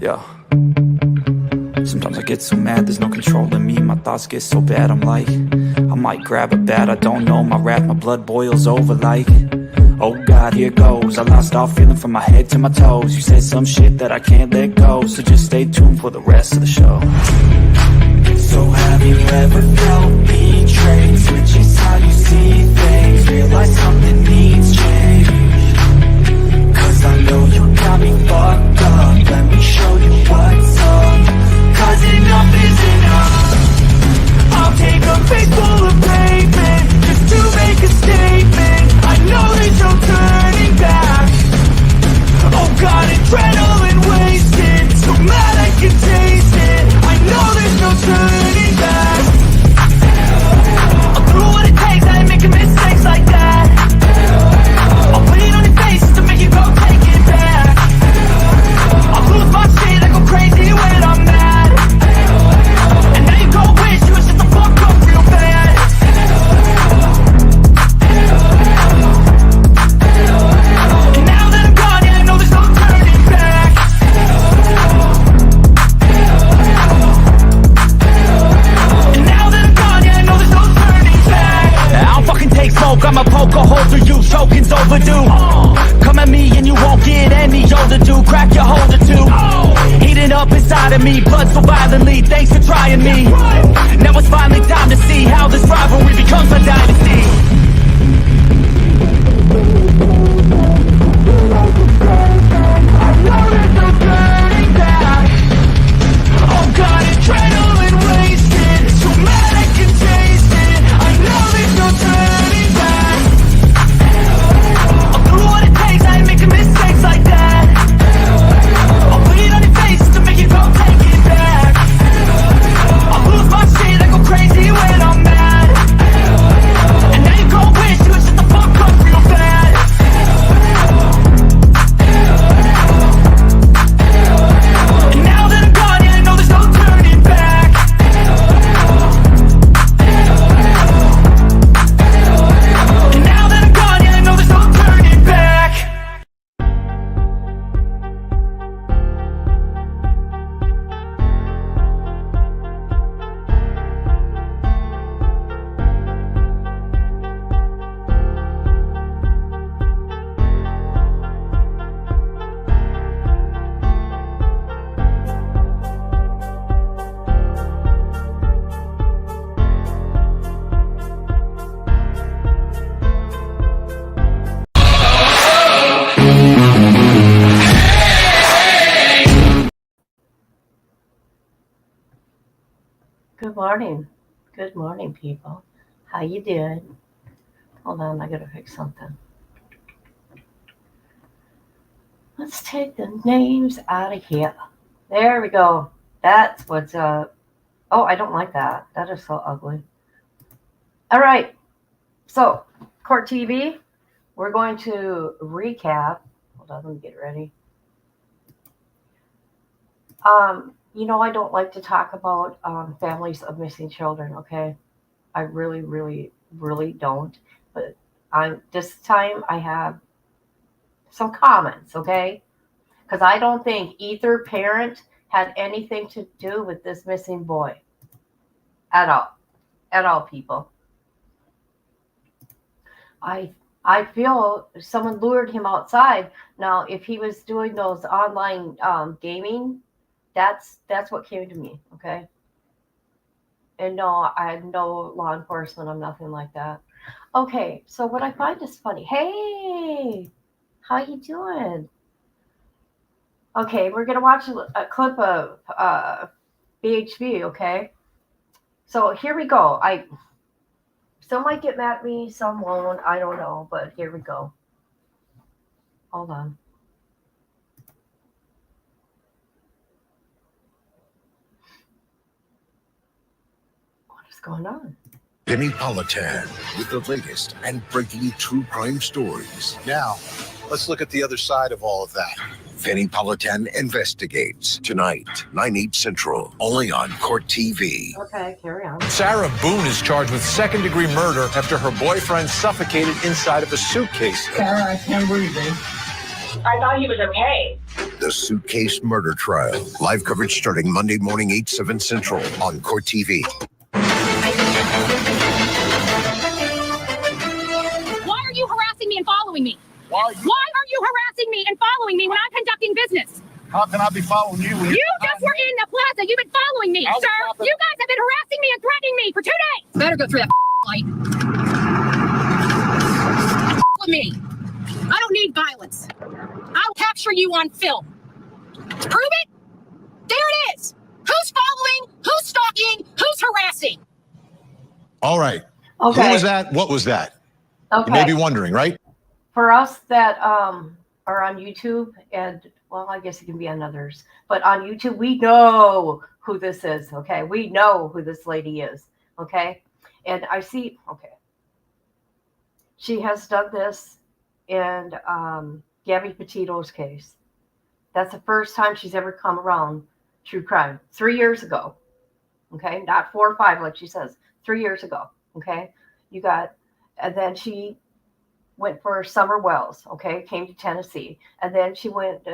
Yeah. Sometimes I get so mad, there's no controlling me. My thoughts get so bad, I'm like, I might grab a bat, I don't know. My wrath, my blood boils over like, oh God, here goes. I lost all feeling from my head to my toes. You said some shit that I can't let go, so just stay tuned for the rest of the show. So have you ever felt betrayed? Switches how you see things, realize something needs change. Cause I know you got me fucked up, let me show you what's up. Cause enough is enough. I'll take a face full of pavement just to make a statement. I know there's no turning back. Oh God, adrenaline wasted, so mad I can taste it. I know there's no turning back. I'll do what it takes, I ain't making mistakes like that. I'll put it on your face to make you go take it back. I'll lose my shit, I go crazy when I'm mad. And now you go wish you would shut the fuck up real bad. And now that I'm gone, yeah, I know there's no turning back. And now that I'm gone, yeah, I know there's no turning back. I don't fucking take smoke, I'ma poke a hole through you, choking's overdue. Come at me and you won't get any older, dude. Crack your holder too. Heating up inside of me, blood so violently. Thanks for trying me. Now it's finally time to see how this rivalry becomes a dynasty. Oh God, adrenaline wasted, so mad I can taste it. I know there's no turning back. I'll do what it takes, I ain't making mistakes like that. I'll put it on your face to make you go take it back. I'll lose my shit, I go crazy when I'm mad. And now you go wish you would shut the fuck up real bad. And now that I'm gone, yeah, I know there's no turning back. And now that I'm gone, yeah, I know there's no turning back. Good morning. Good morning, people. How you doing? Hold on, I gotta fix something. Let's take the names out of here. There we go. That's what's up. Oh, I don't like that. That is so ugly. All right. So, Court TV, we're going to recap. Hold on, let me get ready. You know, I don't like to talk about families of missing children, okay? I really, really, really don't. But this time I have some comments, okay? Because I don't think either parent had anything to do with this missing boy. At all. At all, people. I feel someone lured him outside. Now, if he was doing those online gaming, that's what came to me, okay? And no, I'm no law enforcement. I'm nothing like that. Okay, so what I find is funny. Hey, how you doing? Okay, we're gonna watch a clip of BHV. Okay, so here we go. Some might get mad at me, some won't. I don't know, but here we go. Hold on. Going on? Penny Politan with the latest and breaking true crime stories. Now, let's look at the other side of all of that. Penny Politan investigates tonight, 9/8 Central, only on Court TV. Okay, carry on. Sarah Boone is charged with second-degree murder after her boyfriend suffocated inside of a suitcase. Sarah, I can't breathe, babe. I thought he was okay. The Suitcase Murder Trial. Live coverage starting Monday morning, 8, 7 Central on Court TV. Why are you harassing me and following me? Why are you harassing me and following me when I'm conducting business? How can I be following you? You just were in the plaza. You've been following me, sir. You guys have been harassing me and threatening me for 2 days. Better go through that light. With me. I don't need violence. I'll capture you on film. To prove it? There it is. Who's following? Who's stalking? Who's harassing? All right. Okay. Who was that? What was that? Okay. You may be wondering, right? For us that are on YouTube, and well, I guess it can be on others, but on YouTube, we know who this is. Okay. We know who this lady is. Okay. And I see, okay. She has done this in Gabby Petito's case. That's the first time she's ever come around true crime. 3 years ago. Okay. Not 4 or 5, like she says. 3 years ago. Okay. And then she went for Summer Wells, okay, came to Tennessee. And then she went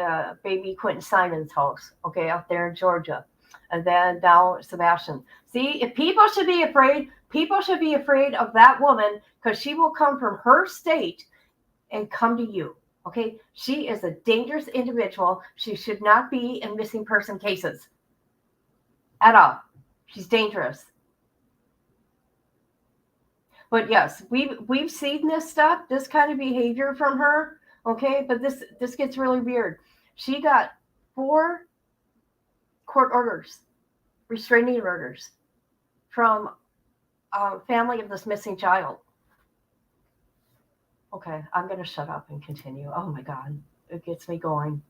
baby Quentin Simon's house, okay, out there in Georgia. And then now Sebastian. See, if people should be afraid of that woman, because she will come from her state and come to you, okay? She is a dangerous individual. She should not be in missing person cases at all. She's dangerous. But yes, we've seen this stuff, this kind of behavior from her, okay? But this gets really weird. She got 4 court orders, restraining orders, from family of this missing child. Okay, I'm going to shut up and continue. Oh my God, it gets me going.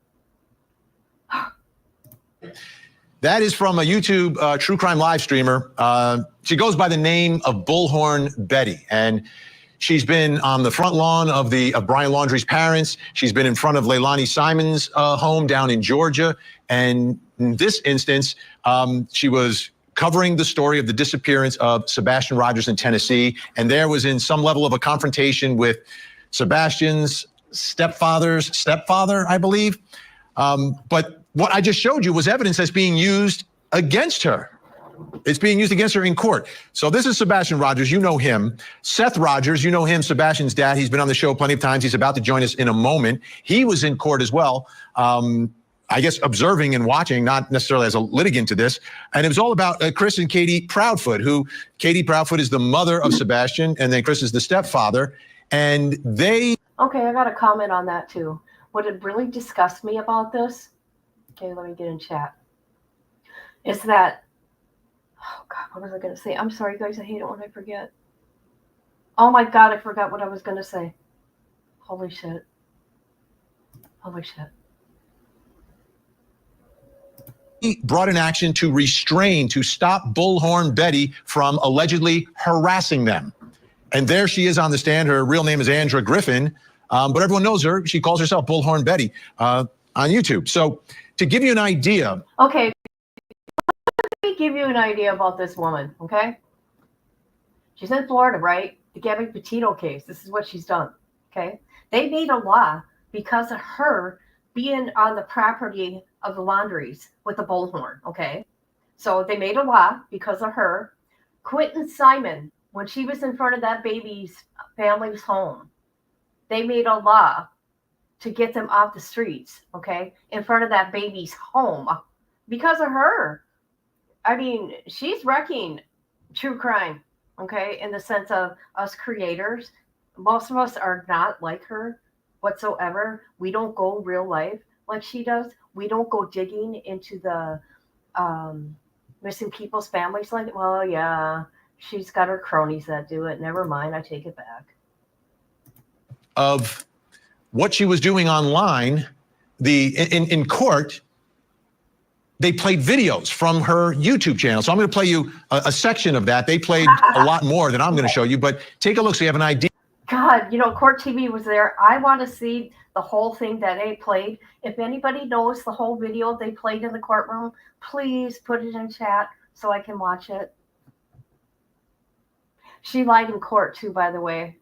That is from a YouTube true crime live streamer. She goes by the name of Bullhorn Betty, and she's been on the front lawn of Brian Laundrie's parents. She's been in front of Leilani Simon's home down in Georgia, and in this instance, she was covering the story of the disappearance of Sebastian Rogers in Tennessee, and there was in some level of a confrontation with Sebastian's stepfather, I believe. But what I just showed you was evidence that's being used against her. It's being used against her in court. So this is Sebastian Rogers. You know him. Seth Rogers, you know him, Sebastian's dad. He's been on the show plenty of times. He's about to join us in a moment. He was in court as well. I guess observing and watching, not necessarily as a litigant to this. And it was all about Chris and Katie Proudfoot, Katie Proudfoot is the mother of Sebastian, and then Chris is the stepfather. And they... Okay, I got a comment on that too. What had really disgusted me about this, okay, let me get in chat, is that, oh God, what was I going to say? I'm sorry, guys. I hate it when I forget. Oh my God, I forgot what I was going to say. Holy shit. He brought an action to stop Bullhorn Betty from allegedly harassing them. And there she is on the stand. Her real name is Andra Griffin, but everyone knows her. She calls herself Bullhorn Betty on YouTube. So to give you an idea. Okay, let me give you an idea about this woman, okay? She's in Florida, right? The Gabby Petito case. This is what she's done, okay? They made a law because of her being on the property of the Laundries with the bullhorn, okay? So they made a law because of her. Quentin Simon, when she was in front of that baby's family's home, they made a law to get them off the streets, okay, in front of that baby's home because of her. I mean, she's wrecking true crime, okay, in the sense of us creators. Most of us are not like her whatsoever. We don't go real life like she does. We don't go digging into the missing people's families like, well, yeah, she's got her cronies that do it. Never mind, I take it back. Of what she was doing online, in court, they played videos from her YouTube channel. So I'm going to play you a section of that. They played a lot more than I'm going to show you, but take a look so you have an idea. God, Court TV was there. I want to see the whole thing that they played. If anybody knows the whole video they played in the courtroom, please put it in chat so I can watch it. She lied in court too, by the way.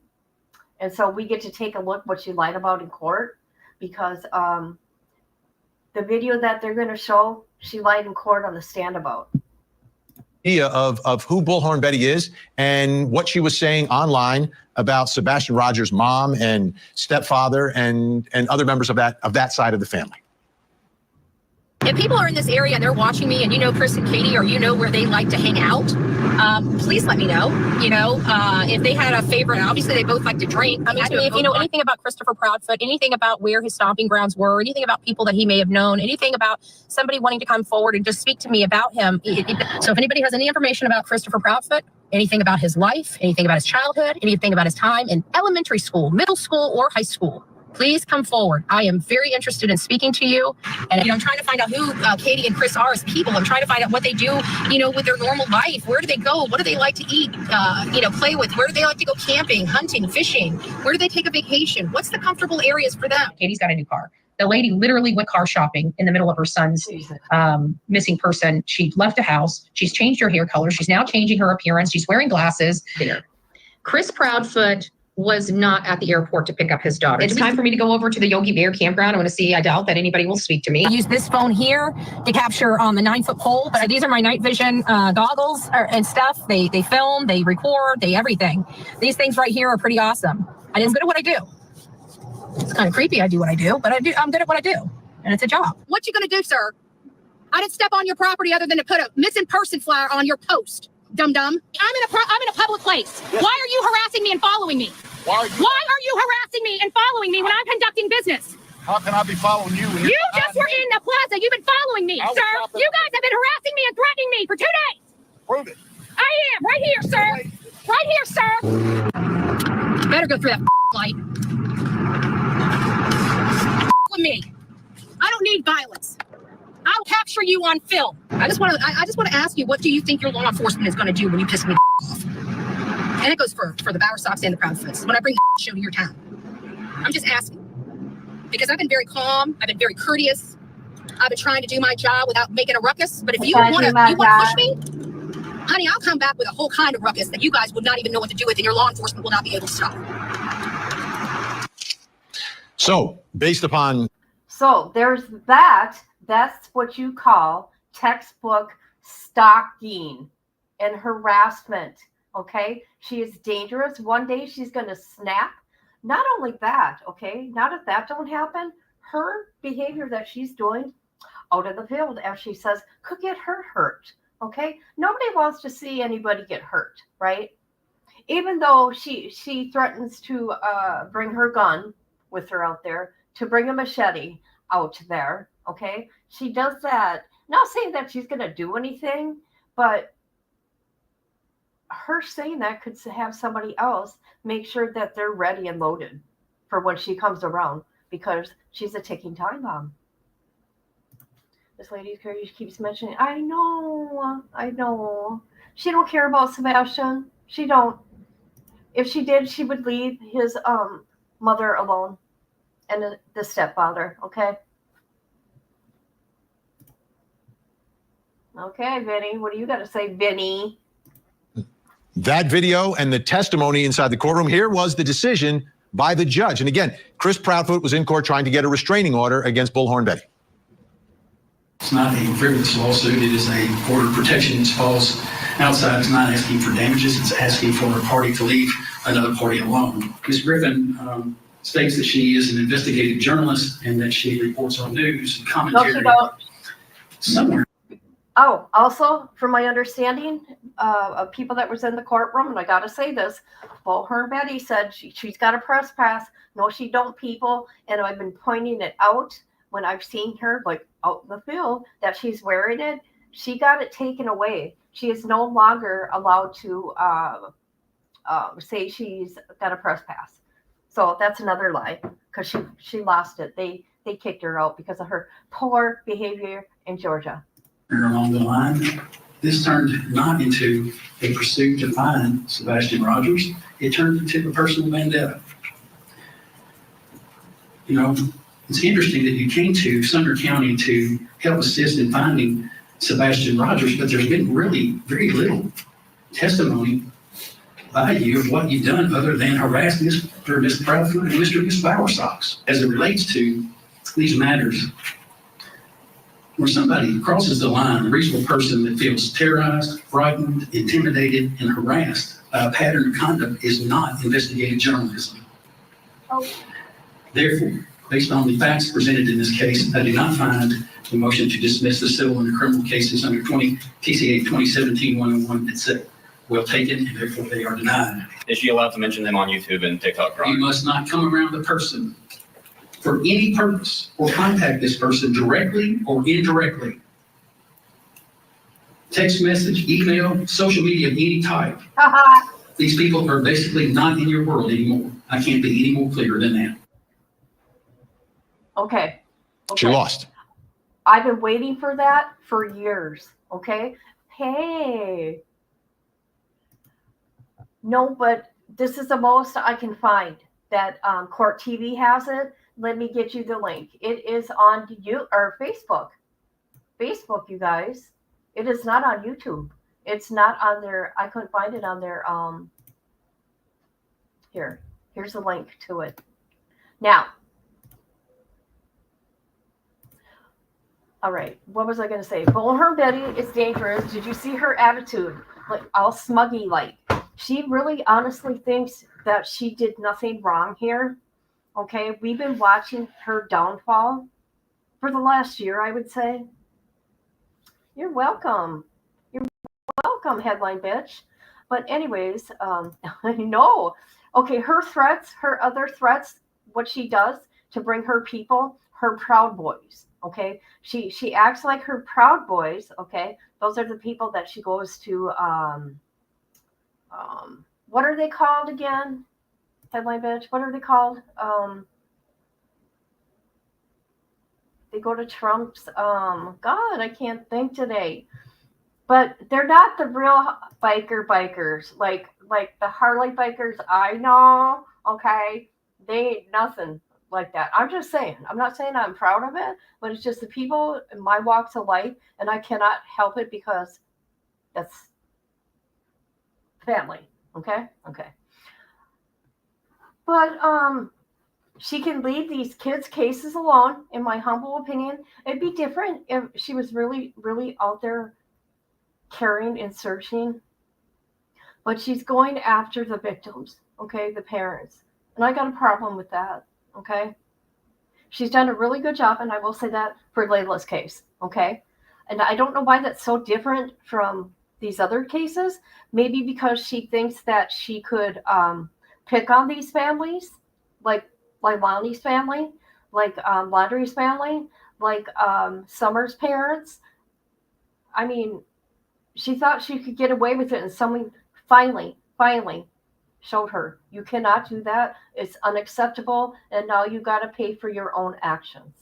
And so we get to take a look what she lied about in court, because the video that they're going to show, she lied in court on the stand about. Idea of who Bullhorn Betty is and what she was saying online about Sebastian Rogers' mom and stepfather and other members of that side of the family. If people are in this area and they're watching me and you know Chris and Katie, or you know where they like to hang out, please let me know. You know, if they had a favorite, obviously they both like to drink. I mean, if you know anything about Christopher Proudfoot, anything about where his stomping grounds were, anything about people that he may have known, anything about somebody wanting to come forward and just speak to me about him. So if anybody has any information about Christopher Proudfoot, anything about his life, anything about his childhood, anything about his time in elementary school, middle school, or high school, please come forward. I am very interested in speaking to you. And I'm trying to find out who Katie and Chris are as people. I'm trying to find out what they do, with their normal life. Where do they go? What do they like to eat, play with? Where do they like to go camping, hunting, fishing? Where do they take a vacation? What's the comfortable areas for them? Katie's got a new car. The lady literally went car shopping in the middle of her son's missing person. She left the house. She's changed her hair color. She's now changing her appearance. She's wearing glasses. Chris Proudfoot was not at the airport to pick up his daughter. It's time for me to go over to the Yogi Bear campground. I want to see. I doubt that anybody will speak to me. I use this phone here to capture on the 9-foot pole. But these are my night vision goggles and stuff. They film, they record, they everything. These things right here are pretty awesome. I'm good at what I do. It's kind of creepy. I do what I do, but I'm good at what I do, and it's a job. What you gonna do, sir? I didn't step on your property other than to put a missing person flyer on your post. Dum-dum. I'm in a public place. Yes. Why are you harassing me and following me? Why are you harassing me and following me when I'm conducting business? How can I be following you? You just were in the plaza. You've been following me, sir. You guys have been harassing me and threatening me for 2 days. Prove it. I am. Right here, sir. Right here, sir. Better go through that light. With me. I don't need violence. I'll capture you on film. I just want to ask you, what do you think your law enforcement is going to do when you piss me off? And it goes for the Bowerstocks and the Proudfoots. When I bring show to your town, I'm just asking because I've been very calm. I've been very courteous. I've been trying to do my job without making a ruckus. But if you want to push me, honey, I'll come back with a whole kind of ruckus that you guys would not even know what to do with, and your law enforcement will not be able to stop. So, based upon... So, there's that. That's what you call textbook stalking and harassment, okay? She is dangerous. One day she's going to snap. Not only that, okay? Not if that don't happen. Her behavior that she's doing out in the field, as she says, could get her hurt, okay? Nobody wants to see anybody get hurt, right? Even though she threatens to bring her gun with her out there, to bring a machete out there, okay? She does that. Not saying that she's going to do anything, but her saying that could have somebody else make sure that they're ready and loaded for when she comes around, because she's a ticking time bomb. This lady keeps mentioning, I know. She don't care about Sebastian. She don't. If she did, she would leave his mother alone and the stepfather, okay? Okay, Vinny, what do you got to say, Vinny? That video and the testimony inside the courtroom here was the decision by the judge. And again, Chris Proudfoot was in court trying to get a restraining order against Bullhorn Betty. It's not a frivolous lawsuit. It is a order of protection. It falls outside. It's not asking for damages. It's asking for a party to leave another party alone. Ms. Griffin states that she is an investigative journalist and that she reports on news and commentary. No, she don't. Somewhere. Oh, also, from my understanding of people that was in the courtroom, and I got to say this, Bullhorn Betty said she's got a press pass. No, she don't, people. And I've been pointing it out when I've seen her, like, out in the field, that she's wearing it. She got it taken away. She is no longer allowed to say she's got a press pass. So that's another lie, because she lost it. They kicked her out because of her poor behavior in Georgia. Along the line, this turned not into a pursuit to find Sebastian Rogers. It turned into a personal vendetta. You know, it's interesting that you came to Sumner County to help assist in finding Sebastian Rogers, but there's been really very little testimony by you of what you've done other than harass Mr. Proudfoot and Mr. Bowerstocks as it relates to these matters Where somebody crosses the line, a reasonable person that feels terrorized, frightened, intimidated, and harassed by a pattern of conduct is not investigative journalism. Oh. Therefore, based on the facts presented in this case, I do not find the motion to dismiss the civil and the criminal cases under TCA 2017-101 etc. well taken, and therefore they are denied. Is she allowed to mention them on YouTube and TikTok? You must not come around the person for any purpose or contact this person directly or indirectly. Text message, email, social media of any type. These people are basically not in your world anymore. I can't be any more clear than that. Okay. She lost. I've been waiting for that for years. Okay. Hey. No, but this is the most I can find that Court TV has it. Let me get you the link. It is on Facebook. Facebook, you guys. It is not on YouTube. It's not on their. I couldn't find it on their. Here's a link to it. Now. All right. What was I going to say? Bullhorn Betty is dangerous. Did you see her attitude? Like all smuggy like. She really honestly thinks that she did nothing wrong here. Okay, we've been watching her downfall for the last year, I would say. You're welcome. You're welcome, headline bitch. But anyways, no. Okay, her other threats, what she does to bring her people, her Proud Boys. Okay, she acts like her Proud Boys. Okay, those are the people that she goes to. What are they called again? Headline bitch. What are they called? They go to Trump's. God, I can't think today. But they're not the real bikers, like the Harley bikers I know. Okay, they ain't nothing like that. I'm just saying. I'm not saying I'm proud of it, but it's just the people in my walks of life, and I cannot help it because that's family. Okay. But she can leave these kids' cases alone, in my humble opinion. It'd be different if she was really, really out there caring and searching. But she's going after the victims, okay, the parents. And I got a problem with that, okay? She's done a really good job, and I will say that for Layla's case, okay? And I don't know why that's so different from these other cases. Maybe because she thinks that she could pick on these families, like Lonnie's family, like Laundrie's family, like Summer's parents. I mean, she thought she could get away with it, and someone finally showed her, you cannot do that. It's unacceptable, and now you got to pay for your own actions.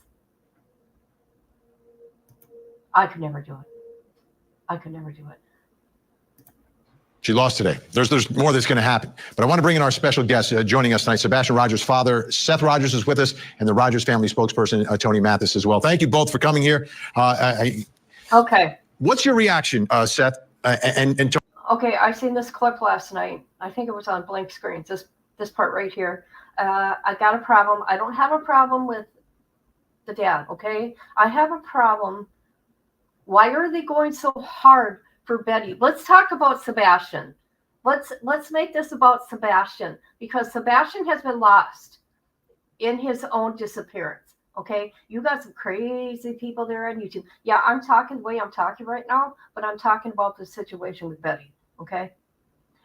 I could never do it. She lost today. There's more that's going to happen. But I want to bring in our special guest joining us tonight. Sebastian Rogers' father, Seth Rogers, is with us, and the Rogers family spokesperson, Tony Mathis, as well. Thank you both for coming here. Okay. What's your reaction, Seth? And Tony? Okay, I seen this clip last night. I think it was on blank screens. This part right here. I got a problem. I don't have a problem with the dad. Okay, I have a problem. Why are they going so hard for Betty? Let's talk about Sebastian. Let's make this about Sebastian, because Sebastian has been lost in his own disappearance. Okay, you got some crazy people there on YouTube. Yeah, I'm talking the way I'm talking right now, but I'm talking about the situation with Betty. Okay,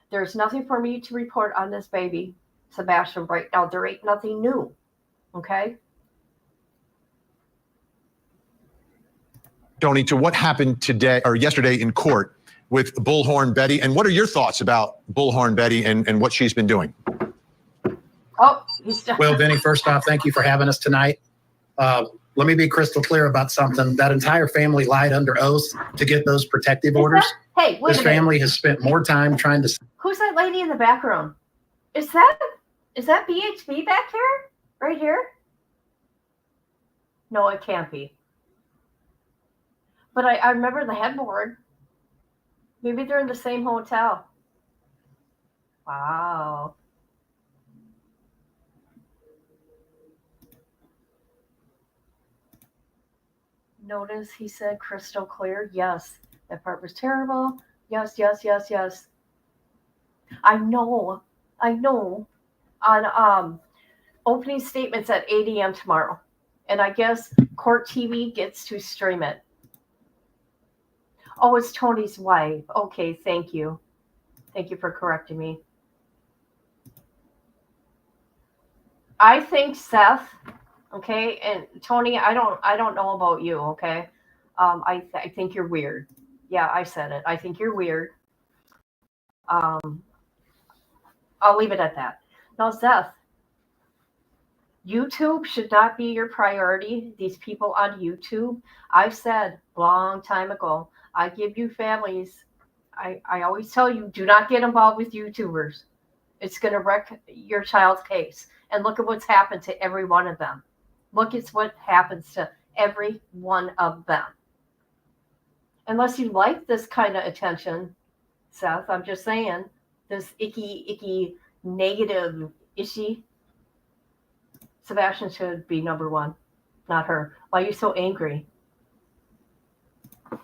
there's nothing for me to report on this baby, Sebastian, right now. There ain't nothing new. Okay. Tony, to what happened today or yesterday in court with Bullhorn Betty, and what are your thoughts about Bullhorn Betty and what she's been doing? Oh, he's done. Well, Benny, first off, thank you for having us tonight. Let me be crystal clear about something. That entire family lied under oath to get those protective orders. Hey, wait this a minute. family has spent more time trying to. Who's that lady in the background? Is that BHB back here? Right here? No, it can't be. But I remember the headboard. Maybe they're in the same hotel. Wow. notice he said crystal clear. Yes, that part was terrible. Yes, yes, yes, yes. I know. On opening statements at 8 a.m. tomorrow. And I guess Court TV gets to stream it. Oh, it's Tony's wife. Okay, thank you. Thank you for correcting me. I think Seth, okay, and Tony, I don't know about you, okay? I think you're weird. Yeah, I said it. I think you're weird. I'll leave it at that. Now, Seth, YouTube should not be your priority. These people on YouTube, I've said long time ago, I give you families. I always tell you, do not get involved with YouTubers. It's going to wreck your child's case. And look at what's happened to every one of them. Look at what happens to every one of them. Unless you like this kind of attention, Seth, I'm just saying, this icky, negative issue, Sebastian should be number one, not her. Why are you so angry?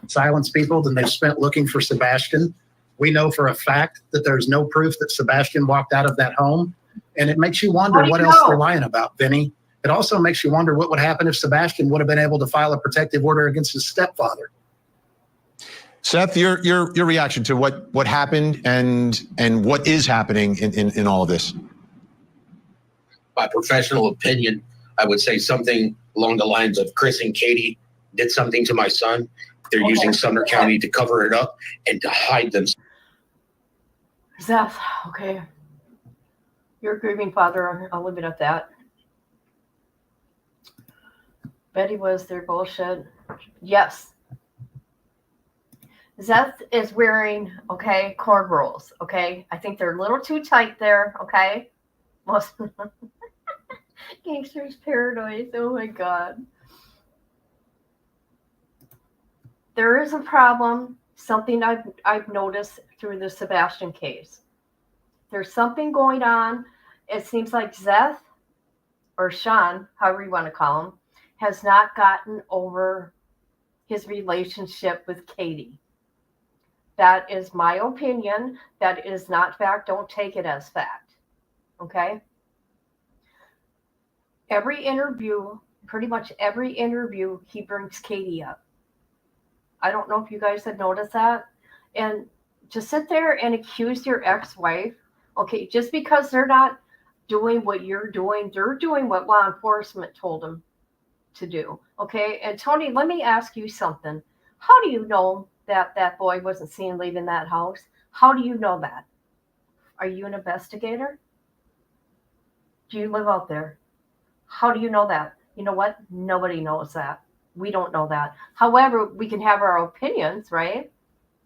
Silence people than they've spent looking for Sebastian. We know for a fact that there's no proof that Sebastian walked out of that home. And it makes you wonder what else they're lying about, Vinny. It also makes you wonder what would happen if Sebastian would have been able to file a protective order against his stepfather. Seth, your reaction to what happened and what is happening in all of this. My professional opinion, I would say something along the lines of Chris and Katie did something to my son. They're using Sumner County to cover it up and to hide them. Seth, okay. You're a grieving father. I'll leave it at that. Betty was their bullshit. Yes. Seth is wearing, okay, cornrows, okay? I think they're a little too tight there, okay? Most Gangster's Paradise. Oh my God. There is a problem, something I've noticed through the Sebastian case. There's something going on. It seems like Seth, or Sean, however you want to call him, has not gotten over his relationship with Katie. That is my opinion. That is not fact. Don't take it as fact. Okay? Every interview, pretty much every interview, he brings Katie up. I don't know if you guys have noticed that. And to sit there and accuse your ex-wife, okay, just because they're not doing what you're doing, they're doing what law enforcement told them to do. Okay? And Tony, let me ask you something. How do you know that boy wasn't seen leaving that house? How do you know that? Are you an investigator? Do you live out there? How do you know that? You know what? Nobody knows that. We don't know that. However, we can have our opinions, right?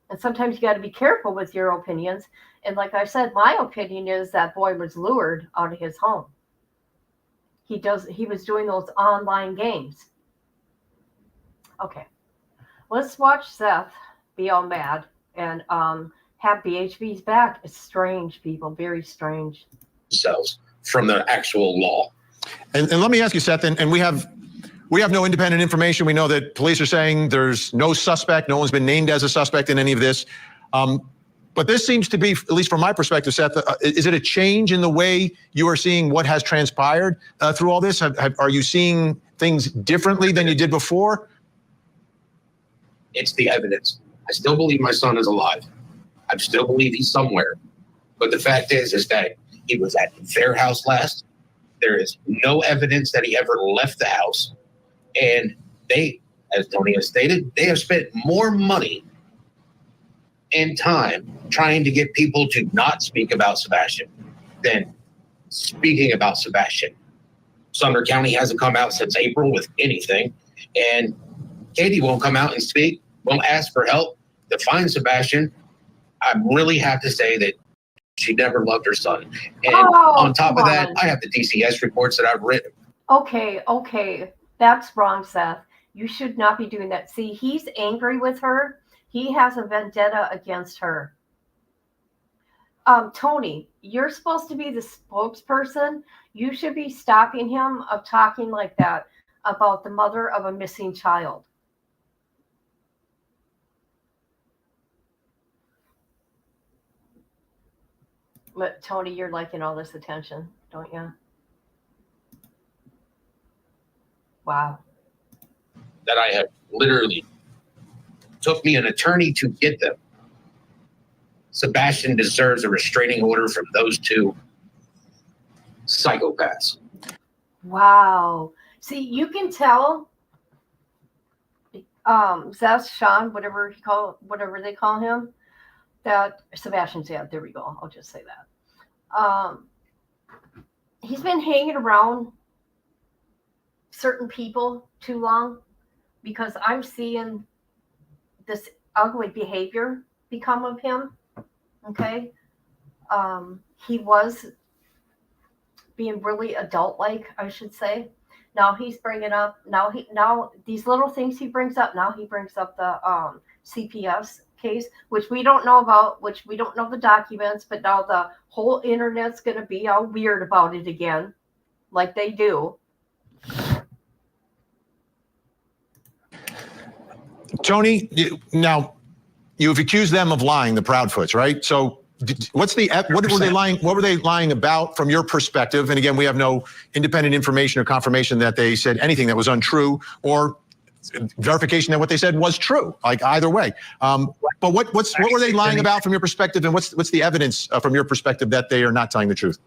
And sometimes you got to be careful with your opinions. And like I said, my opinion is that boy was lured out of his home. He was doing those online games. Okay. Let's watch Seth be all mad and have BHB's back. It's strange, people. Very strange. Themselves from the actual law. And let me ask you, Seth, and we have no independent information. We know that police are saying there's no suspect. No one's been named as a suspect in any of this. But this seems to be, at least from my perspective, Seth, is it a change in the way you are seeing what has transpired through all this? Are you seeing things differently than you did before? It's the evidence. I still believe my son is alive. I still believe he's somewhere. But the fact is that he was at their house last. There is no evidence that he ever left the house. And they, as Tony has stated, they have spent more money and time trying to get people to not speak about Sebastian than speaking about Sebastian. Sumner County hasn't come out since April with anything. And Katie won't come out and speak, won't ask for help to find Sebastian. I really have to say that she never loved her son. And on top of that, I have the DCS reports that I've written. Okay. That's wrong, Seth. You should not be doing that. See, he's angry with her. He has a vendetta against her. Tony, you're supposed to be the spokesperson. You should be stopping him of talking like that about the mother of a missing child. But Tony, you're liking all this attention, don't you? Wow. That I have literally took me an attorney to get them. Sebastian deserves a restraining order from those two psychopaths. Wow. See, you can tell Zest, Sean, whatever they call him, that Sebastian's, yeah, there we go. I'll just say that. He's been hanging around certain people too long, because I'm seeing this ugly behavior become of him. Okay. He was being really adult-like, I should say. Now he's bringing up, now these little things he brings up, now he brings up the CPS case, which we don't know about, which we don't know the documents, but now the whole internet's going to be all weird about it again, like they do. Tony, now you've accused them of lying, the Proudfoots, right? So what were they lying? What were they lying about from your perspective? And again, we have no independent information or confirmation that they said anything that was untrue, or verification that what they said was true. Like either way, but what were they lying about from your perspective, and what's the evidence from your perspective that they are not telling the truth?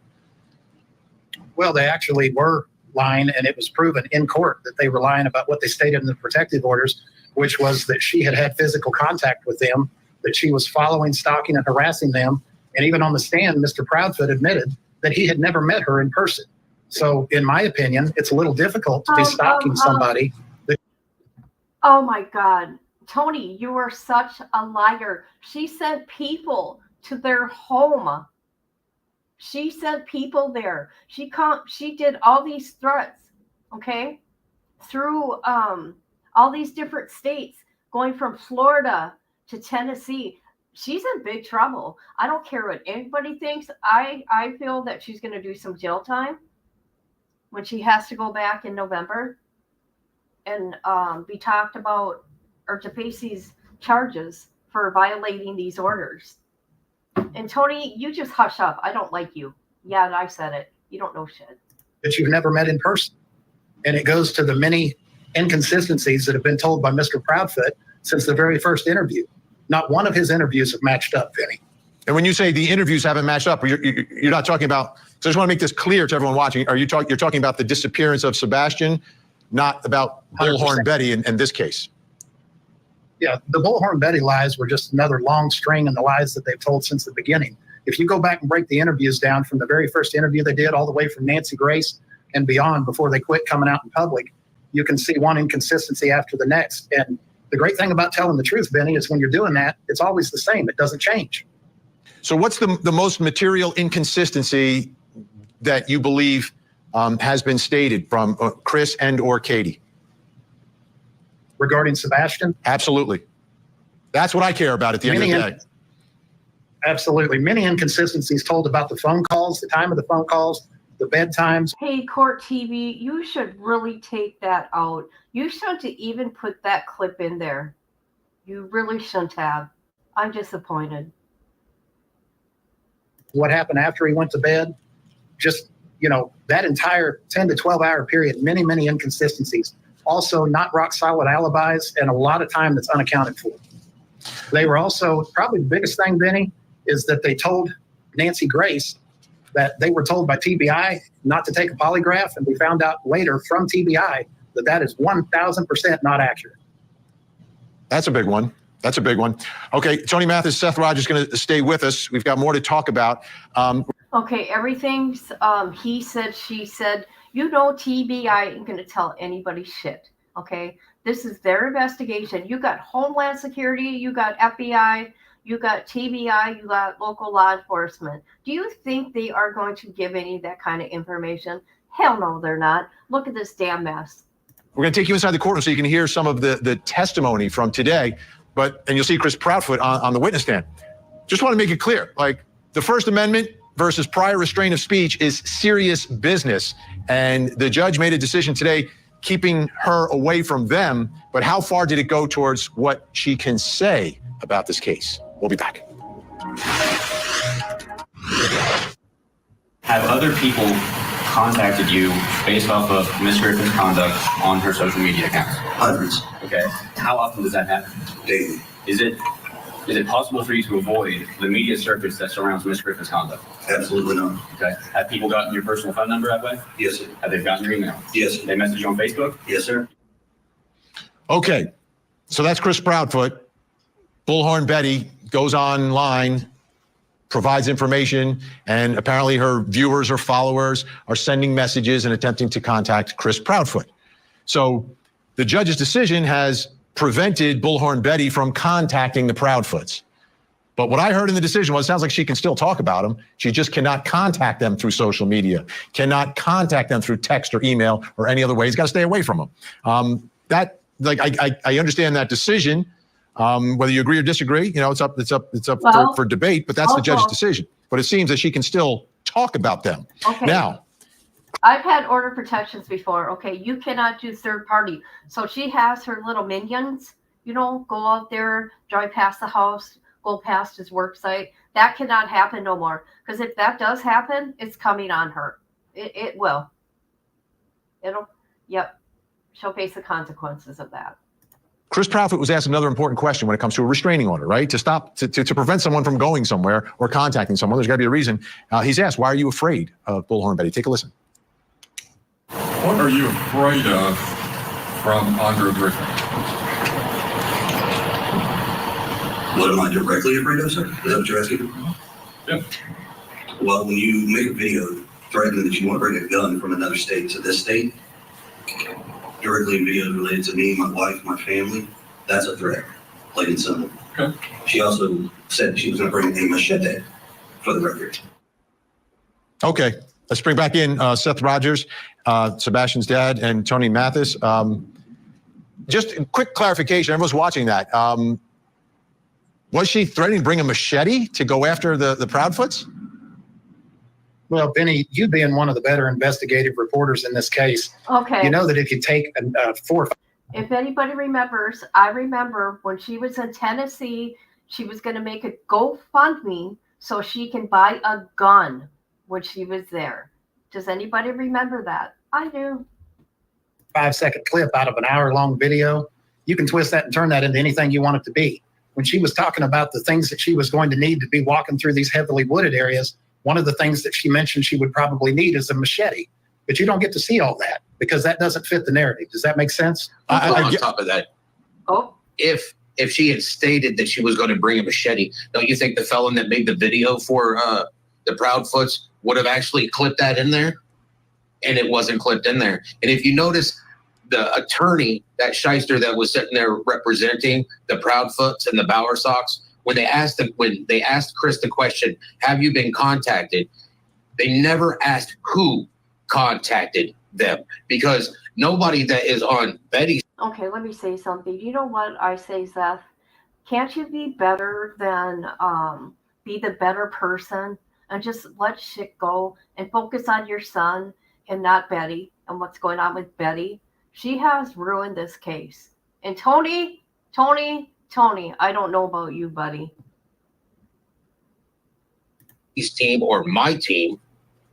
Well, they actually were lying, and it was proven in court that they were lying about what they stated in the protective orders, which was that she had had physical contact with them, that she was following, stalking, and harassing them. And even on the stand, Mr. Proudfoot admitted that he had never met her in person. So in my opinion, it's a little difficult to be stalking somebody. Oh my God. Tony, you are such a liar. She sent people to their home. She sent people there. She did all these threats, okay, through all these different states, going from Florida to Tennessee. She's in big trouble. I don't care what anybody thinks. I feel that she's going to do some jail time when she has to go back in November and be talked about, or to face these charges for violating these orders. And Tony, you just hush up. I don't like you. Yeah, I said it. You don't know shit. That you've never met in person. And it goes to the many inconsistencies that have been told by Mr. Proudfoot since the very first interview. Not one of his interviews have matched up, Vinny. And when you say the interviews haven't matched up, you're not talking about, so I just want to make this clear to everyone watching. You're talking about the disappearance of Sebastian, not about Bullhorn Betty in this case. Yeah, the Bullhorn Betty lies were just another long string in the lies that they've told since the beginning. If you go back and break the interviews down from the very first interview they did all the way from Nancy Grace and beyond before they quit coming out in public, you can see one inconsistency after the next. And the great thing about telling the truth, Benny, is when you're doing that, it's always the same. It doesn't change. So what's the most material inconsistency that you believe has been stated from Chris and or Katie? Regarding Sebastian? Absolutely. That's what I care about at the end of the day. Absolutely. Many inconsistencies told about the phone calls, the time of the phone calls, the bedtimes. Hey, Court TV, you should really take that out. You shouldn't even put that clip in there. You really shouldn't have. I'm disappointed. What happened after he went to bed? Just, that entire 10 to 12 hour period, many, many inconsistencies. Also, not rock solid alibis and a lot of time that's unaccounted for. They were also, probably the biggest thing, Benny, is that they told Nancy Grace that they were told by TBI not to take a polygraph, and we found out later from TBI that is 1,000% not accurate. That's a big one. That's a big one. Okay, Tony Mathis, Seth Rogers going to stay with us. We've got more to talk about. Okay, everything's he said, she said. TBI ain't going to tell anybody shit, okay? This is their investigation. You got Homeland Security, you got FBI, you got TBI, you got local law enforcement. Do you think they are going to give any of that kind of information? Hell no, they're not. Look at this damn mess. We're going to take you inside the courtroom so you can hear some of the testimony from today, and you'll see Chris Proudfoot on the witness stand. Just want to make it clear, like the First Amendment versus prior restraint of speech is serious business. And the judge made a decision today keeping her away from them. But how far did it go towards what she can say about this case? We'll be back. have other people contacted you based off of Ms. Griffin's conduct on her social media accounts? Hundreds. Okay. How often does that happen? Daily. Is it possible for you to avoid the media circus that surrounds Ms. Griffin's conduct? Absolutely not. Okay. Have people gotten your personal phone number that way? Yes, sir. Have they gotten your email? Yes, sir. They message you on Facebook? Yes, sir. Okay, so that's Chris Proudfoot. Bullhorn Betty goes online, provides information, and apparently her viewers or followers are sending messages and attempting to contact Chris Proudfoot. So the judge's decision has prevented Bullhorn Betty from contacting the Proudfoots. But what I heard in the decision was, it sounds like she can still talk about them. She just cannot contact them through social media, cannot contact them through text or email or any other way. He's got to stay away from them. I understand that decision. Whether you agree or disagree, it's up for debate, but that's the judge's decision. But it seems that she can still talk about them. Okay. Now, I've had order protections before. Okay, you cannot do third party. So she has her little minions, go out there, drive past the house, go past his work site. That cannot happen no more. Because if that does happen, it's coming on her. It will. She'll face the consequences of that. Chris Proudfoot was asked another important question when it comes to a restraining order, right? To prevent someone from going somewhere or contacting someone, there's got to be a reason. He's asked, why are you afraid of Bullhorn Betty? Take a listen. What are you afraid of from Andrew Griffin? What am I directly afraid of, sir? Is that what you're asking? Yeah. Well, when you make a video threatening that you want to bring a gun from another state to this state, directly in videos related to me, my wife, my family, that's a threat, plain and simple. Okay. She also said she was going to bring a machete, for the record. Okay, let's bring back in Seth Rogers, Sebastian's dad, and Tony Mathis. Just a quick clarification, everyone's watching that. Was she threatening to bring a machete to go after the Proudfoots? Well, Benny, you being one of the better investigative reporters in this case, Okay. you know that if you take 4 or 5. If anybody remembers, I remember when she was in Tennessee, she was going to make a GoFundMe so she can buy a gun when she was there. Does anybody remember that? I do. 5-second clip out of an hour-long video, you can twist that and turn that into anything you want it to be. When she was talking about the things that she was going to need to be walking through these heavily wooded areas, one of the things that she mentioned she would probably need is a machete. But you don't get to see all that because that doesn't fit the narrative. Does that make sense? On top of that, Oh, if she had stated that she was going to bring a machete, don't you think the felon that made the video for the Proudfoots would have actually clipped that in there? And it wasn't clipped in there. And if you notice, the attorney, that shyster that was sitting there representing the Proudfoots and the Bowersox, when they asked Chris the question, have you been contacted? They never asked who contacted them, because nobody that is on Betty's. okay, let me say something. You know what I say, Seth? Can't you be better than be the better person and just let shit go and focus on your son and not Betty and what's going on with Betty? She has ruined this case. And Tony, I don't know about you, buddy. Team or my team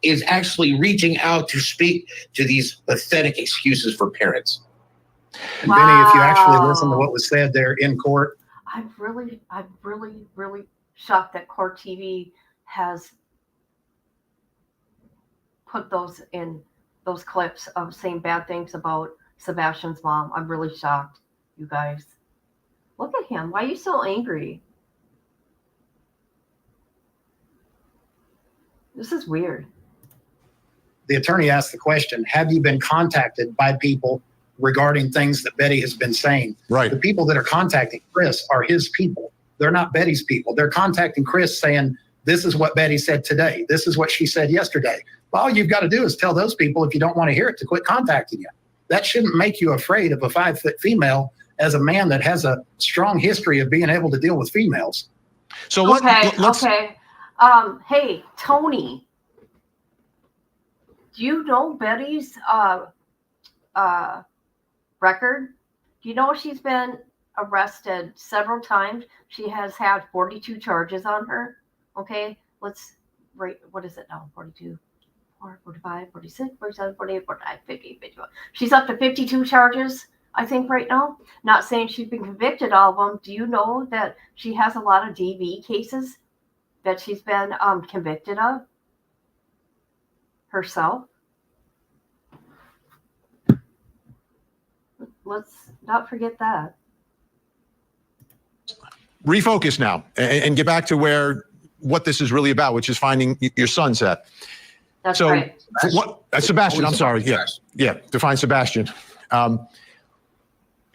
is actually reaching out to speak to these pathetic excuses for parents. And Benny, if you actually listen to what was said there in court. I'm really shocked that Court TV has put those clips of saying bad things about Sebastian's mom. I'm really shocked, you guys. Look at him. Why are you so angry? This is weird. The attorney asked the question, have you been contacted by people regarding things that Betty has been saying? Right. The people that are contacting Chris are his people. They're not Betty's people. They're contacting Chris saying, this is what Betty said today. This is what she said yesterday. Well, all you've got to do is tell those people, if you don't want to hear it, to quit contacting you. That shouldn't make you afraid of a 5-foot female as a man that has a strong history of being able to deal with females. So Okay. Hey, Tony, do you know Betty's record? Do you know she's been arrested several times? She has had 42 charges on her. Okay, let's rate. What is it now? 42. 44, 45, 46, 47, 48, 49, 50, 51. She's up to 52 charges, I think, right now. Not saying she's been convicted of them. Do you know that she has a lot of DV cases that she's been convicted of herself? Let's not forget that. Refocus now and get back to what this is really about, which is finding your son, Seth. That's right. Sebastian, I'm sorry. Yeah, to find Sebastian.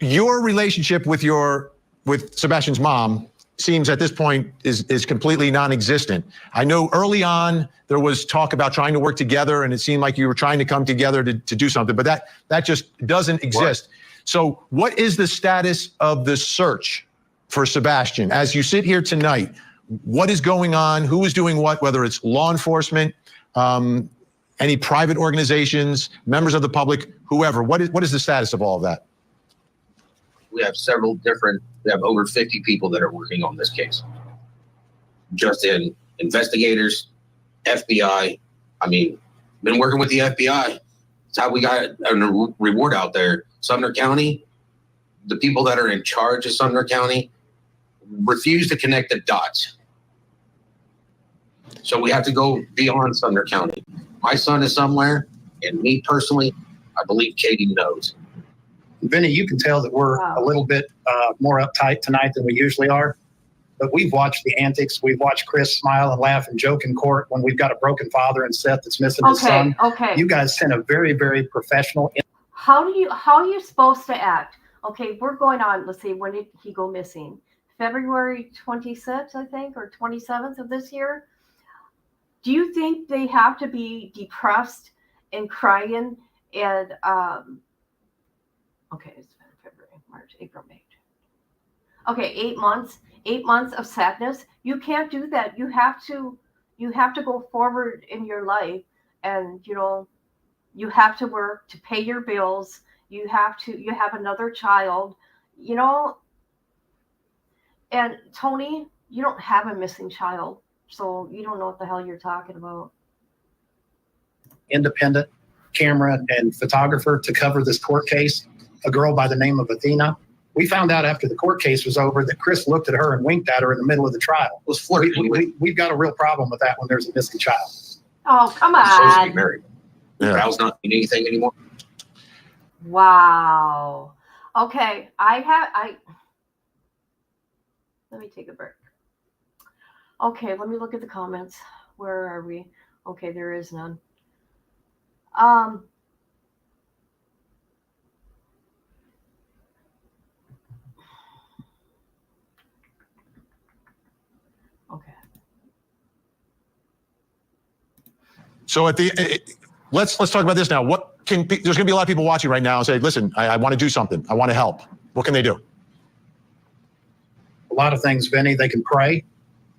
Your relationship with Sebastian's mom seems at this point is completely non-existent. I know early on there was talk about trying to work together, and it seemed like you were trying to come together to do something, but that just doesn't exist. So what is the status of the search for Sebastian? As you sit here tonight, what is going on? Who is doing what, whether it's law enforcement, any private organizations, members of the public, whoever? What is the status of all of that? We have we have over 50 people that are working on this case. Just in investigators, FBI. I mean, been working with the FBI. It's how we got a reward out there. Sumner County, the people that are in charge of Sumner County refuse to connect the dots. So we have to go beyond Sumner County. My son is somewhere, and me personally, I believe Katie knows. Vinny, you can tell that we're a little bit more uptight tonight than we usually are. But we've watched the antics. We've watched Chris smile and laugh and joke in court when we've got a broken father and Seth that's missing his son. Okay. You guys sent a very, very professional. How are you supposed to act? Okay, we're going on. Let's see, when did he go missing? February 26th, I think, or 27th of this year. Do you think they have to be depressed and crying and okay, it's been February, March, April, May. Okay, 8 months. 8 months of sadness. You can't do that. You have to go forward in your life, and you have to work to pay your bills. You have another child, and Tony, you don't have a missing child, so you don't know what the hell you're talking about. Independent camera and photographer to cover this court case, a girl by the name of Athena. We found out after the court case was over that Chris looked at her and winked at her in the middle of the trial. Was flirting. We've got a real problem with that when there's a missing child. Oh, come He's supposed to be on. married. Yeah. Val's not doing anything anymore. Wow. Okay, let me take a break. Okay, let me look at the comments. Where are we? Okay, there is none. Okay. So let's talk about this now. There's going to be a lot of people watching right now and say, listen, I want to do something. I want to help. What can they do? A lot of things, Vinny. They can pray.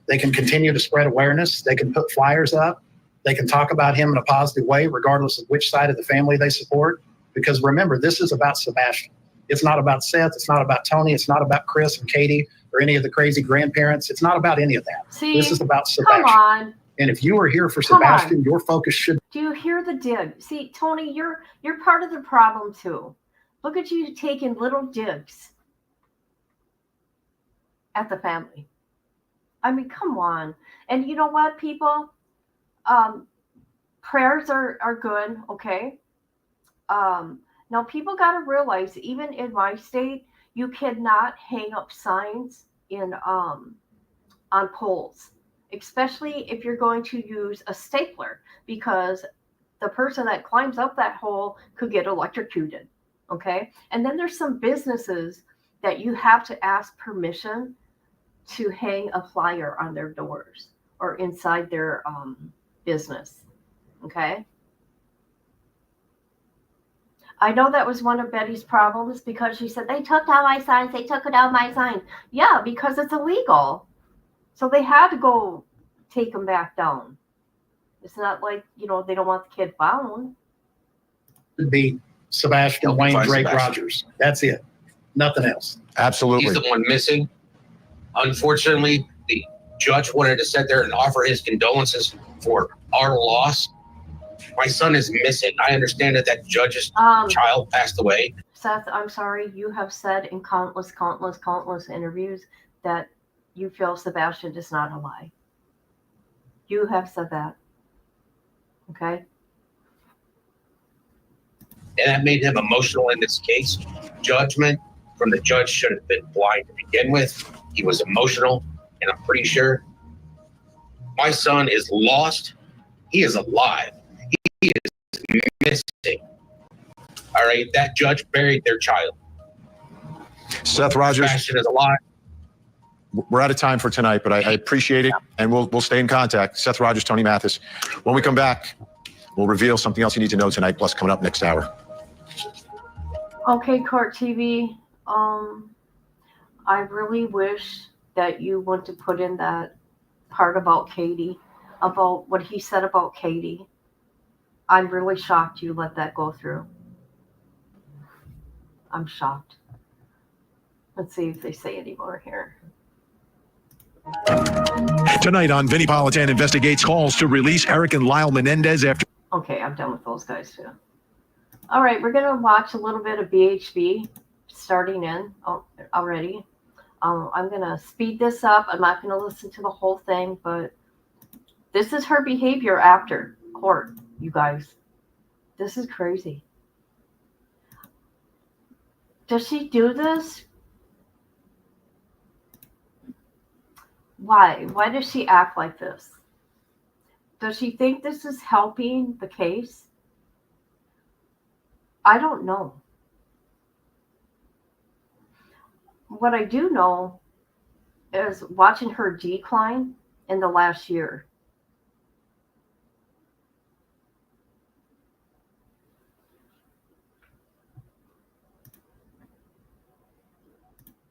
They can continue to spread awareness. They can put flyers up. They can talk about him in a positive way, regardless of which side of the family they support. Because remember, this is about Sebastian. It's not about Seth. It's not about Tony. It's not about Chris and Katie or any of the crazy grandparents. It's not about any of that. See, this is about Sebastian. Come on. And if you are here for Come Sebastian, on. your focus should. Do you hear the dig? See, Tony, you're part of the problem too. Look at you taking little digs at the family. I mean, come on. And you know what, people? Prayers are good, okay? Now, people got to realize, even in my state, you cannot hang up signs on poles, especially if you're going to use a stapler, because the person that climbs up that hole could get electrocuted, okay? And then there's some businesses that you have to ask permission to hang a flyer on their doors or inside their business, okay? I know that was one of Betty's problems, because she said, they took down my signs, they took down my sign. Yeah, because it's illegal. So they had to go take them back down. It's not like, they don't want the kid found. Be Sebastian, Wayne, Find Drake, Sebastian. Rogers. That's it. Nothing else. Absolutely. He's the one missing. Unfortunately, the judge wanted to sit there and offer his condolences for our loss. My son is missing. I understand that judge's child passed away. Seth, I'm sorry. You have said in countless interviews that you feel Sebastian is not alive. You have said that. Okay? And that made him emotional in this case. Judgment from the judge should have been blind to begin with. He was emotional, and I'm pretty sure my son is lost. He is alive. He is missing. All right, that judge buried their child. Seth Rogers. Sebastian is alive. We're out of time for tonight, but I appreciate it, and we'll stay in contact. Seth Rogers, Tony Mathis. When we come back, we'll reveal something else you need to know tonight, plus coming up next hour. Okay, Court TV. I really wish that you want to put in that part about Katie, about what he said about Katie. I'm really shocked you let that go through. I'm shocked. Let's see if they say any more here. Tonight on Vinnie Politan investigates calls to release Eric and Lyle Menendez after. Okay, I'm done with those guys too. All right, we're going to watch a little bit of BHB starting in already. I'm going to speed this up. I'm not going to listen to the whole thing, but this is her behavior after court, you guys. This is crazy. Does she do this? Why? Why does she act like this? Does she think this is helping the case? I don't know. What I do know is watching her decline in the last year.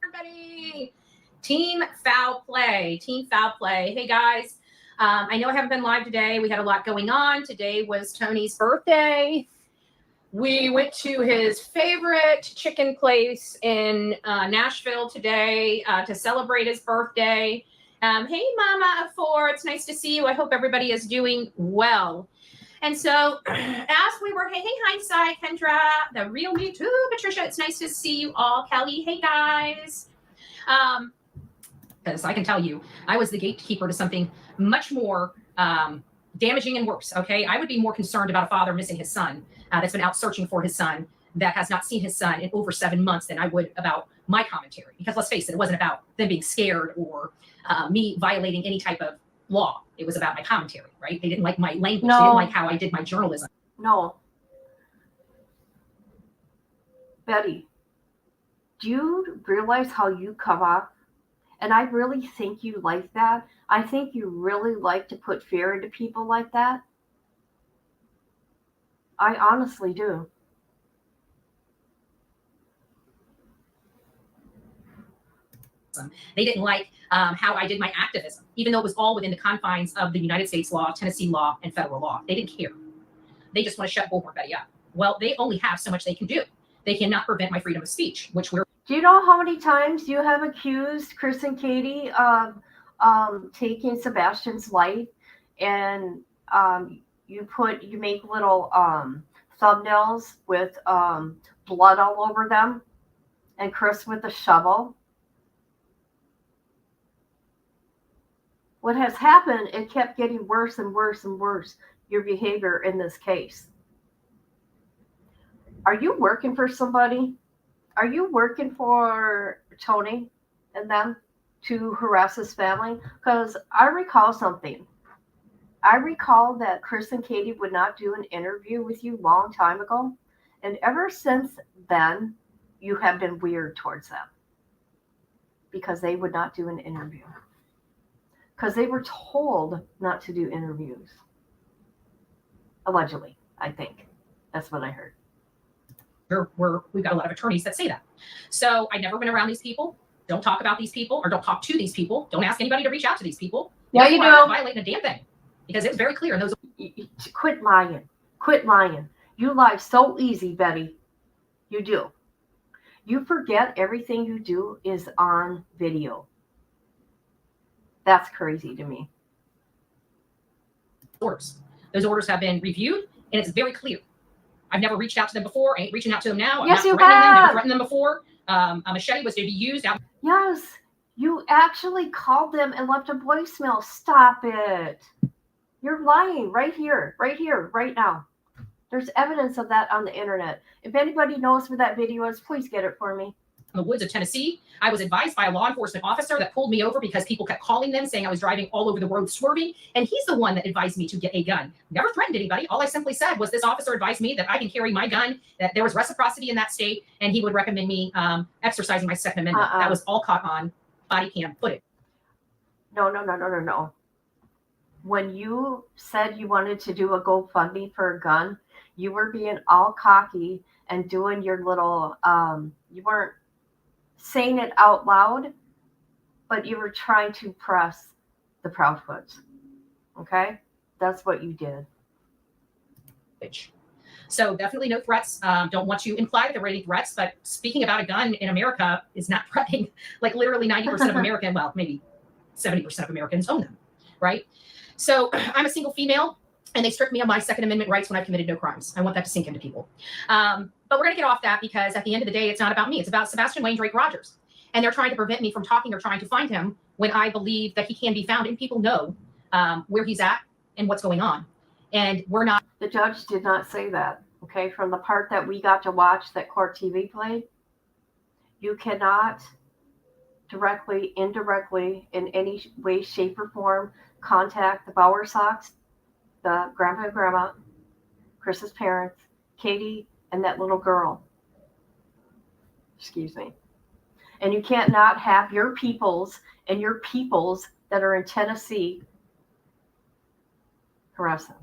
Everybody, Team Foul Play. Hey guys, I know I haven't been live today. We had a lot going on. Today was Tony's birthday. We went to his favorite chicken place in Nashville today to celebrate his birthday. Hey, Mama of 4, it's nice to see you. I hope everybody is doing well. And so as we were, hey, Hindsight, Kendra, the real me too, Patricia, it's nice to see you all. Kelly, hey, guys. Because I can tell you, I was the gatekeeper to something much more damaging and worse, okay? I would be more concerned about a father missing his son that's been out searching for his son that has not seen his son in over 7 months than I would about my commentary. Because let's face it, it wasn't about them being scared or me violating any type of law. It was about my commentary, right? They didn't like my language. No. They didn't like how I did my journalism. No. Betty, do you realize how you come off? And I really think you like that. I think you really like to put fear into people like that. I honestly do. They didn't like how I did my activism, even though it was all within the confines of the United States law, Tennessee law, and federal law. They didn't care. They just want to shut Bullhorn Betty up. Well, they only have so much they can do. They cannot prevent my freedom of speech, which we're. Do you know how many times you have accused Chris and Katie of taking Sebastian's life, and you make little thumbnails with blood all over them, and Chris with a shovel? What has happened, it kept getting worse and worse and worse, your behavior in this case. Are you working for somebody? Are you working for Tony and them to harass his family? Because I recall something. I recall that Chris and Katie would not do an interview with you a long time ago. And ever since then, you have been weird towards them. Because they would not do an interview. Because they were told not to do interviews. Allegedly, I think. That's what I heard. We've got a lot of attorneys that say that. So I never went around these people. Don't talk about these people or don't talk to these people. Don't ask anybody to reach out to these people. Yeah, you do. Violating a damn thing. Because it's very clear in those. Quit lying. Quit lying. You lie so easy, Betty. You do. You forget everything you do is on video. That's crazy to me. Orders. Those orders have been reviewed and it's very clear. I've never reached out to them before. I ain't reaching out to them now. I'm Yes, not you threatening them. Never have. threatened them before. A machete was to be used out. Yes, you actually called them and left a voicemail. Stop it. You're lying right here, right now. There's evidence of that on the internet. If anybody knows where that video is, please get it for me. In the woods of Tennessee, I was advised by a law enforcement officer that pulled me over because people kept calling them saying I was driving all over the road swerving, and he's the one that advised me to get a gun. Never threatened anybody. All I simply said was this officer advised me that I can carry my gun, that there was reciprocity in that state, and he would recommend me exercising my Second Amendment. That was all caught on body cam footage. No. When you said you wanted to do a GoFundMe for a gun, you were being all cocky and doing your little, you weren't saying it out loud, but you were trying to press the Proudfoots. Okay? That's what you did. So definitely no threats. Don't want to imply that there were any threats, but speaking about a gun in America is not threatening. Like literally 90% of Americans, well, maybe 70% of Americans own them, right? So I'm a single female, and they stripped me of my Second Amendment rights when I committed no crimes. I want that to sink into people. But we're going to get off that because at the end of the day, it's not about me. It's about Sebastian Wayne Drake Rogers. And they're trying to prevent me from talking or trying to find him when I believe that he can be found and people know where he's at and what's going on. And we're not. The judge did not say that. Okay, from the part that we got to watch that Court TV played, you cannot directly, indirectly, in any way, shape, or form contact the Bowersox, the grandpa and grandma, Chris's parents, Katie, and that little girl. Excuse me. And you can't not have your peoples and your peoples that are in Tennessee harass them.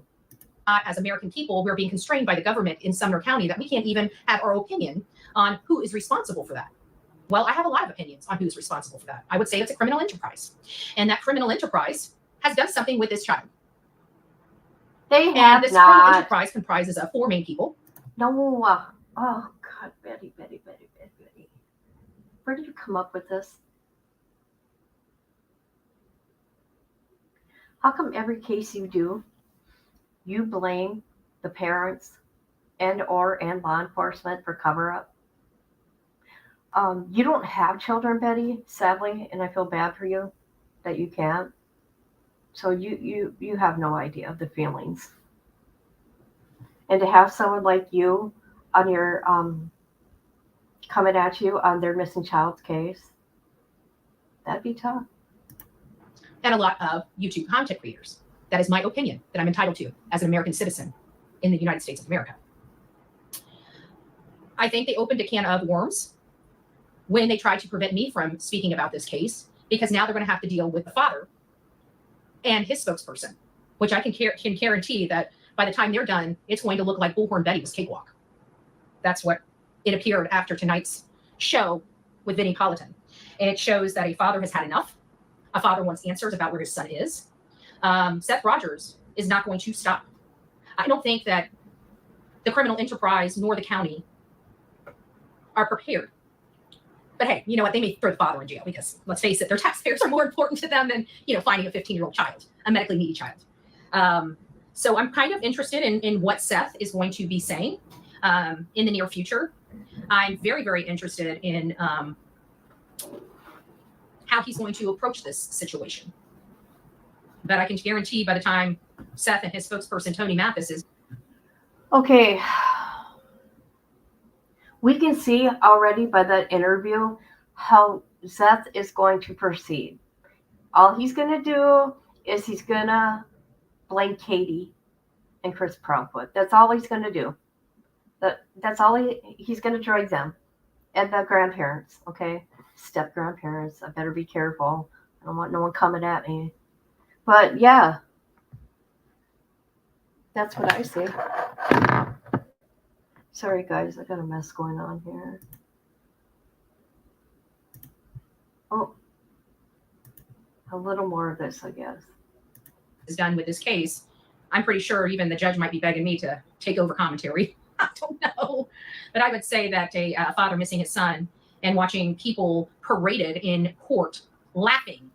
As American people, we're being constrained by the government in Sumner County that we can't even have our opinion on who is responsible for that. Well, I have a lot of opinions on who's responsible for that. I would say it's a criminal enterprise. And that criminal enterprise has done something with this child. They have and this not. criminal enterprise comprises of 4 main people. No. Oh, God, Betty. Where did you come up with this? How come every case you do, you blame the parents and law enforcement for cover-up? You don't have children, Betty, sadly, and I feel bad for you that you can't. So you have no idea of the feelings. And to have someone like you on your coming at you on their missing child's case, that'd be tough. And a lot of YouTube content creators. That is my opinion that I'm entitled to as an American citizen in the United States of America. I think they opened a can of worms when they tried to prevent me from speaking about this case, because now they're going to have to deal with the father and his spokesperson, which I can guarantee that by the time they're done, it's going to look like Bullhorn Betty was cakewalk. That's what it appeared after tonight's show with Vinnie Politan. And it shows that a father has had enough. A father wants answers about where his son is. Seth Rogers is not going to stop. I don't think that the criminal enterprise nor the county are prepared. But hey, you know what? They may throw the father in jail because, let's face it, their taxpayers are more important to them than, finding a 15-year-old child, a medically needy child. So I'm kind of interested in what Seth is going to be saying in the near future. I'm very, very interested in how he's going to approach this situation. But I can guarantee by the time Seth and his spokesperson, Tony Mathis, is... Okay. We can see already by that interview how Seth is going to proceed. All he's going to do is he's going to blame Katie and Chris Proudfoot. That's all he's going to do. That's all he's going to drag them and the grandparents, okay? Step grandparents. I better be careful. I don't want no one coming at me. But yeah, that's what I see. Sorry, guys, I got a mess going on here. Oh, a little more of this, I guess. Is done with this case. I'm pretty sure even the judge might be begging me to take over commentary. I don't know. But I would say that a father missing his son and watching people paraded in court laughing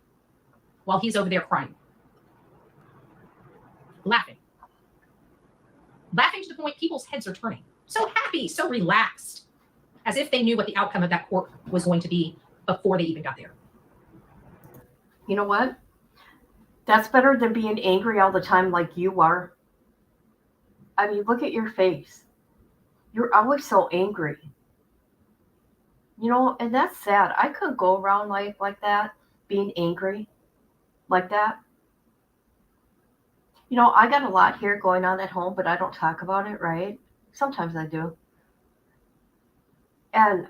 while he's over there crying. Laughing. laughing to the point people's heads are turning. So happy, so relaxed, as if they knew what the outcome of that court was going to be before they even got there. You know what? That's better than being angry all the time like you are. I mean, look at your face. You're always so angry. You know, and that's sad. I couldn't go around like that, being angry like that. You know, I got a lot here going on at home, but I don't talk about it, right? Sometimes I do. And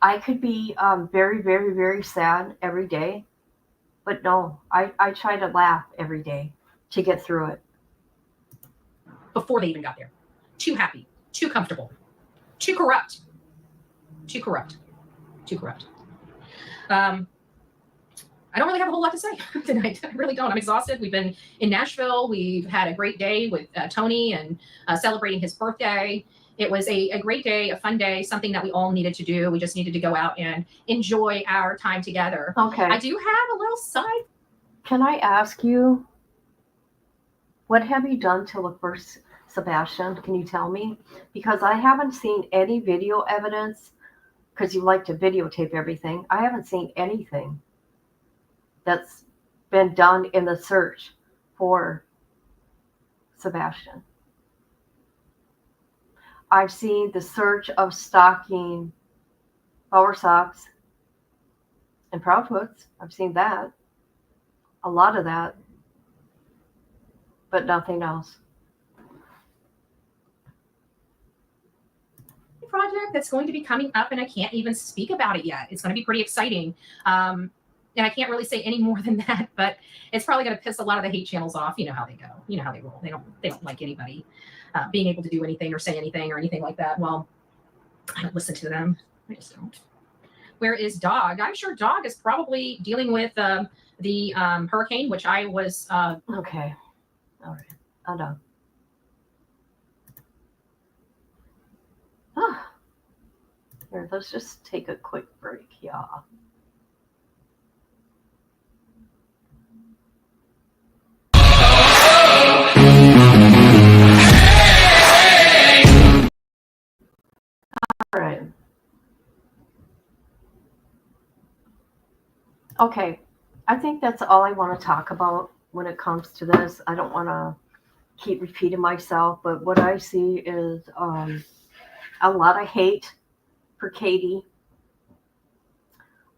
I could be very, very, very sad every day. But no, I try to laugh every day to get through it. Before they even got there. Too happy, too comfortable, too corrupt. Too corrupt. Too corrupt. I don't really have a whole lot to say tonight. I really don't. I'm exhausted. We've been in Nashville. We've had a great day with Tony and celebrating his birthday. It was a great day, a fun day, something that we all needed to do. We just needed to go out and enjoy our time together. Okay. I do have a little side. Can I ask you, what have you done to look for Sebastian? Can you tell me? Because I haven't seen any video evidence, because you like to videotape everything. I haven't seen anything that's been done in the search for Sebastian. I've seen the search of stalking Bowersox and Proudfoots. I've seen that. A lot of that. But nothing else. Project that's going to be coming up, and I can't even speak about it yet. It's going to be pretty exciting. And I can't really say any more than that, but it's probably going to piss a lot of the hate channels off. You know how they go. You know how they roll. They don't like anybody being able to do anything or say anything or anything like that. Well, I don't listen to them. I just don't. Where is Dog? I'm sure Dog is probably dealing with the hurricane, which I was. Okay. All right. I'm done. Here, let's just take a quick break, y'all. All right. Okay. I think that's all I want to talk about when it comes to this. I don't want to keep repeating myself, but what I see is a lot of hate for Katie.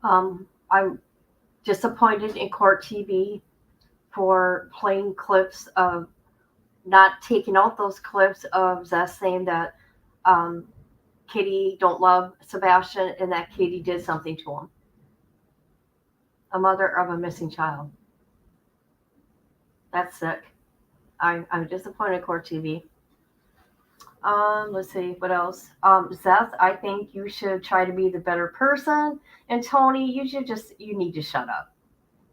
I'm disappointed in Court TV for playing clips of, not taking out those clips of Zess saying that Katie don't love Sebastian and that Katie did something to him. A mother of a missing child. That's sick. I'm disappointed in Court TV. Let's see what else. Zeth, I think you should try to be the better person. And Tony, you need to shut up.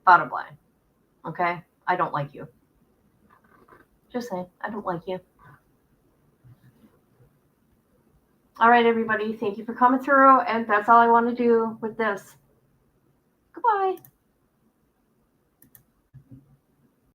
Bottom line. Okay? I don't like you. Just saying, I don't like you. All right, everybody. Thank you for coming through. And that's all I want to do with this. Goodbye.